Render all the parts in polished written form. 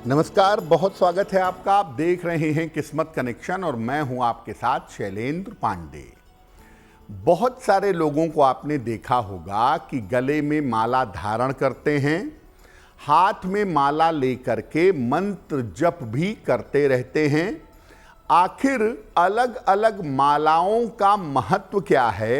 नमस्कार, बहुत स्वागत है आपका। आप देख रहे हैं किस्मत कनेक्शन और मैं हूं आपके साथ शैलेंद्र पांडे। बहुत सारे लोगों को आपने देखा होगा कि गले में माला धारण करते हैं, हाथ में माला लेकर के मंत्र जप भी करते रहते हैं। आखिर अलग अलग मालाओं का महत्व क्या है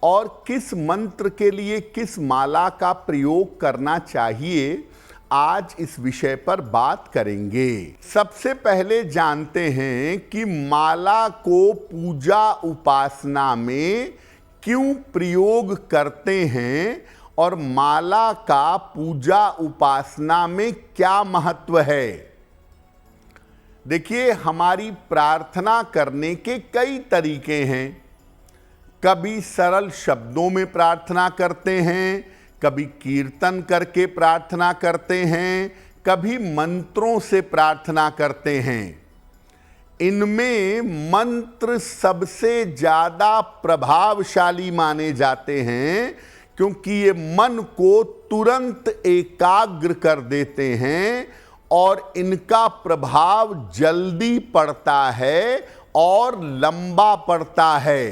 और किस मंत्र के लिए किस माला का प्रयोग करना चाहिए, आज इस विषय पर बात करेंगे। सबसे पहले जानते हैं कि माला को पूजा उपासना में क्यों प्रयोग करते हैं और माला का पूजा उपासना में क्या महत्व है। देखिए, हमारी प्रार्थना करने के कई तरीके हैं। कभी सरल शब्दों में प्रार्थना करते हैं, कभी कीर्तन करके प्रार्थना करते हैं, कभी मंत्रों से प्रार्थना करते हैं। इनमें मंत्र सबसे ज़्यादा प्रभावशाली माने जाते हैं क्योंकि ये मन को तुरंत एकाग्र कर देते हैं और इनका प्रभाव जल्दी पड़ता है और लंबा पड़ता है।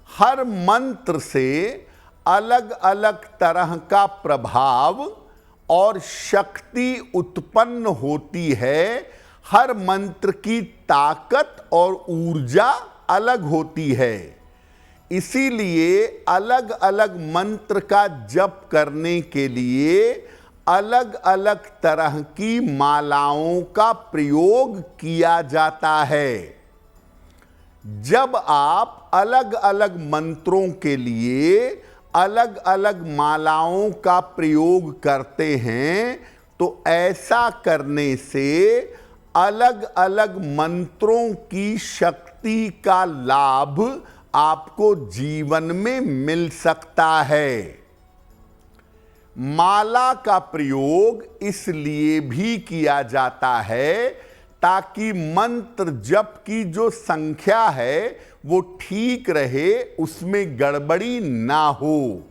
हर मंत्र से अलग अलग तरह का प्रभाव और शक्ति उत्पन्न होती है। हर मंत्र की ताकत और ऊर्जा अलग होती है। इसीलिए अलग अलग मंत्र का जप करने के लिए अलग अलग तरह की मालाओं का प्रयोग किया जाता है। जब आप अलग अलग मंत्रों के लिए अलग अलग मालाओं का प्रयोग करते हैं तो ऐसा करने से अलग अलग मंत्रों की शक्ति का लाभ आपको जीवन में मिल सकता है। माला का प्रयोग इसलिए भी किया जाता है ताकि मंत्र जप की जो संख्या है वो ठीक रहे, उसमें गड़बड़ी ना हो।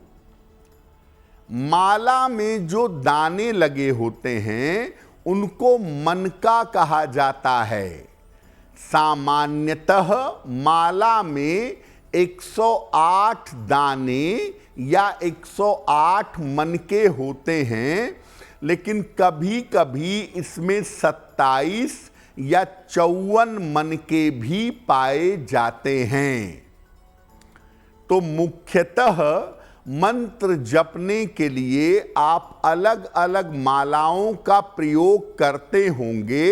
माला में जो दाने लगे होते हैं उनको मनका कहा जाता है। सामान्यतः माला में 108 दाने या 108 मनके होते हैं, लेकिन कभी कभी इसमें 27 या 54 मनके भी पाए जाते हैं। तो मुख्यतः मंत्र जपने के लिए आप अलग अलग मालाओं का प्रयोग करते होंगे।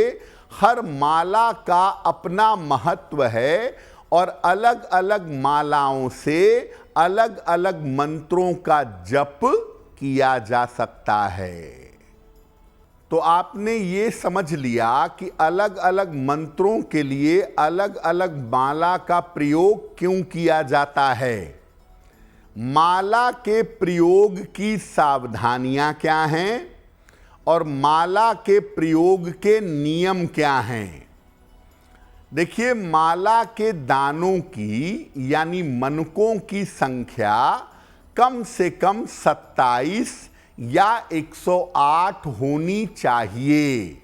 हर माला का अपना महत्व है और अलग अलग मालाओं से अलग अलग मंत्रों का जप किया जा सकता है। तो आपने ये समझ लिया कि अलग अलग मंत्रों के लिए अलग अलग माला का प्रयोग क्यों किया जाता है। माला के प्रयोग की सावधानियां क्या हैं और माला के प्रयोग के नियम क्या हैं। देखिए, माला के दानों की यानी मनकों की संख्या कम से कम 27 या 108 होनी चाहिए।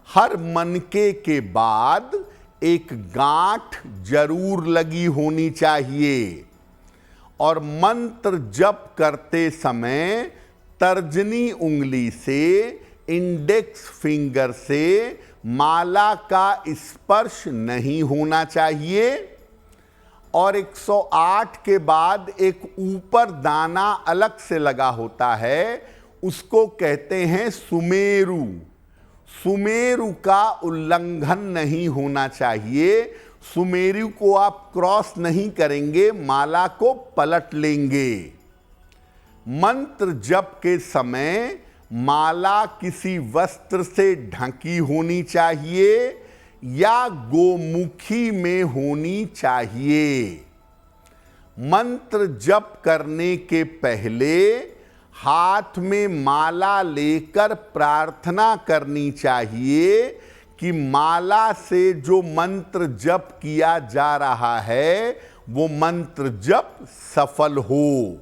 हर मनके के बाद एक गांठ जरूर लगी होनी चाहिए और मंत्र जप करते समय तर्जनी उंगली से, इंडेक्स फिंगर से माला का स्पर्श नहीं होना चाहिए और 108 के बाद एक ऊपर दाना अलग से लगा होता है, उसको कहते हैं सुमेरु। सुमेरु का उल्लंघन नहीं होना चाहिए। सुमेरु को आप क्रॉस नहीं करेंगे, माला को पलट लेंगे। मंत्र जप के समय माला किसी वस्त्र से ढकी होनी चाहिए या गोमुखी में होनी चाहिए। मंत्र जप करने के पहले हाथ में माला लेकर प्रार्थना करनी चाहिए कि माला से जो मंत्र जप किया जा रहा है वो मंत्र जप सफल हो।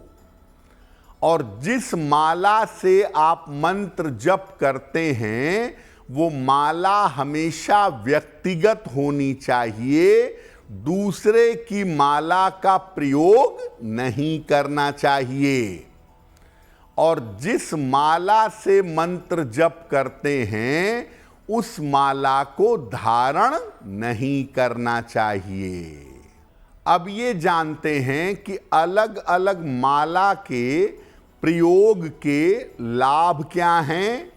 और जिस माला से आप मंत्र जप करते हैं वो माला हमेशा व्यक्तिगत होनी चाहिए, दूसरे की माला का प्रयोग नहीं करना चाहिए। और जिस माला से मंत्र जप करते हैं उस माला को धारण नहीं करना चाहिए। अब ये जानते हैं कि अलग अलग माला के प्रयोग के लाभ क्या हैं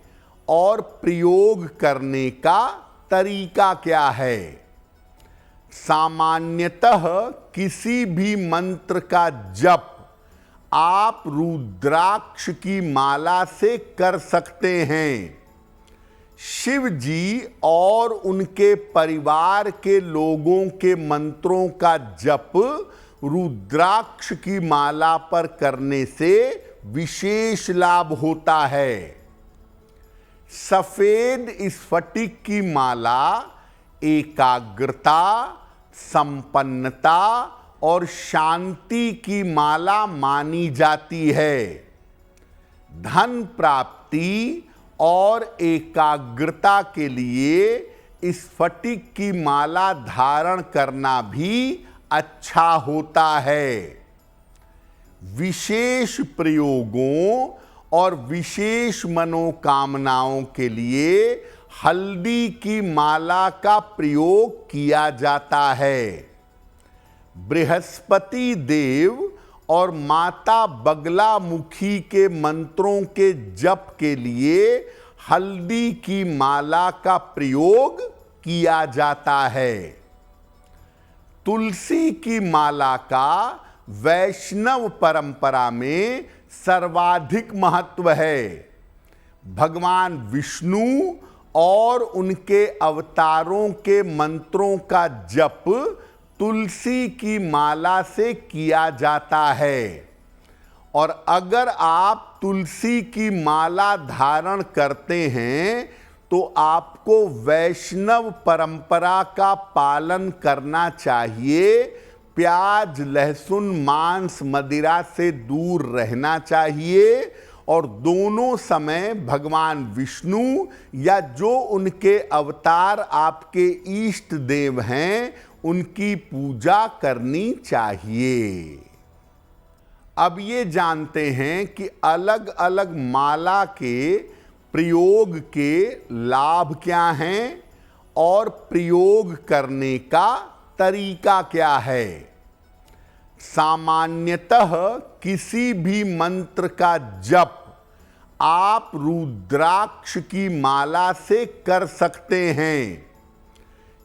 और प्रयोग करने का तरीका क्या है। सामान्यतः किसी भी मंत्र का जप आप रुद्राक्ष की माला से कर सकते हैं। शिव जी और उनके परिवार के लोगों के मंत्रों का जप रुद्राक्ष की माला पर करने से विशेष लाभ होता है। सफेद स्फटिक की माला एकाग्रता, संपन्नता और शांति की माला मानी जाती है। धन प्राप्ति और एकाग्रता के लिए स्फटिक की माला धारण करना भी अच्छा होता है। विशेष प्रयोगों और विशेष मनोकामनाओं के लिए हल्दी की माला का प्रयोग किया जाता है। बृहस्पति देव और माता बगलामुखी के मंत्रों के जप के लिए हल्दी की माला का प्रयोग किया जाता है। तुलसी की माला का वैष्णव परंपरा में सर्वाधिक महत्व है। भगवान विष्णु और उनके अवतारों के मंत्रों का जप तुलसी की माला से किया जाता है। और अगर आप तुलसी की माला धारण करते हैं तो आपको वैष्णव परंपरा का पालन करना चाहिए। प्याज, लहसुन, मांस, मदिरा से दूर रहना चाहिए और दोनों समय भगवान विष्णु या जो उनके अवतार आपके इष्ट देव हैं उनकी पूजा करनी चाहिए। अब ये जानते हैं कि अलग अलग माला के प्रयोग के लाभ क्या हैं और प्रयोग करने का तरीका क्या है। सामान्यतः किसी भी मंत्र का जप आप रुद्राक्ष की माला से कर सकते हैं।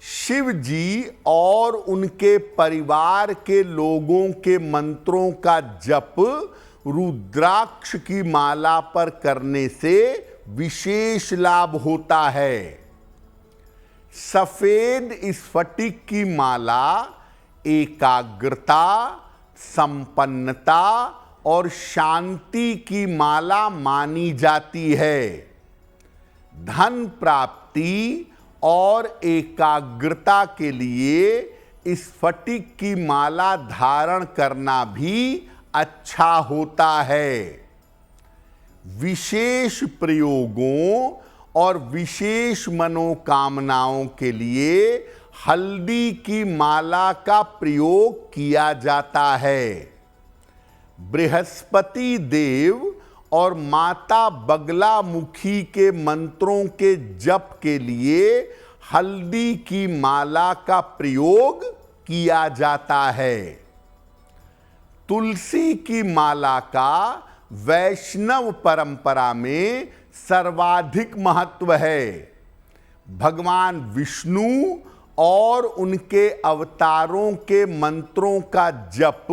शिव जी और उनके परिवार के लोगों के मंत्रों का जप रुद्राक्ष की माला पर करने से विशेष लाभ होता है। सफेद स्फटिक की माला एकाग्रता, संपन्नता और शांति की माला मानी जाती है। धन प्राप्ति और एकाग्रता के लिए स्फटिक की माला धारण करना भी अच्छा होता है। विशेष प्रयोगों और विशेष मनोकामनाओं के लिए हल्दी की माला का प्रयोग किया जाता है। बृहस्पति देव और माता बगलामुखी के मंत्रों के जप के लिए हल्दी की माला का प्रयोग किया जाता है। तुलसी की माला का वैष्णव परंपरा में सर्वाधिक महत्व है। भगवान विष्णु और उनके अवतारों के मंत्रों का जप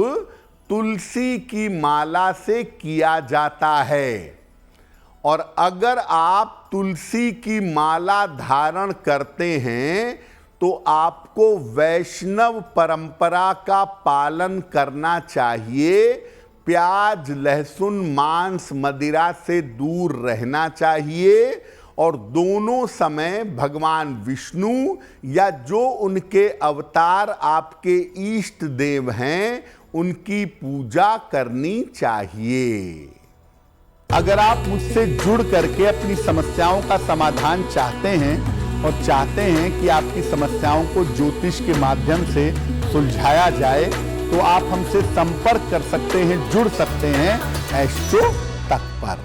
तुलसी की माला से किया जाता है। और अगर आप तुलसी की माला धारण करते हैं तो आपको वैष्णव परंपरा का पालन करना चाहिए। प्याज, लहसुन, मांस, मदिरा से दूर रहना चाहिए और दोनों समय भगवान विष्णु या जो उनके अवतार आपके इष्ट देव हैं उनकी पूजा करनी चाहिए। अगर आप मुझसे जुड़ करके अपनी समस्याओं का समाधान चाहते हैं और चाहते हैं कि आपकी समस्याओं को ज्योतिष के माध्यम से सुलझाया जाए, तो आप हमसे संपर्क कर सकते हैं, जुड़ सकते हैं एस्ट्रो तक पर।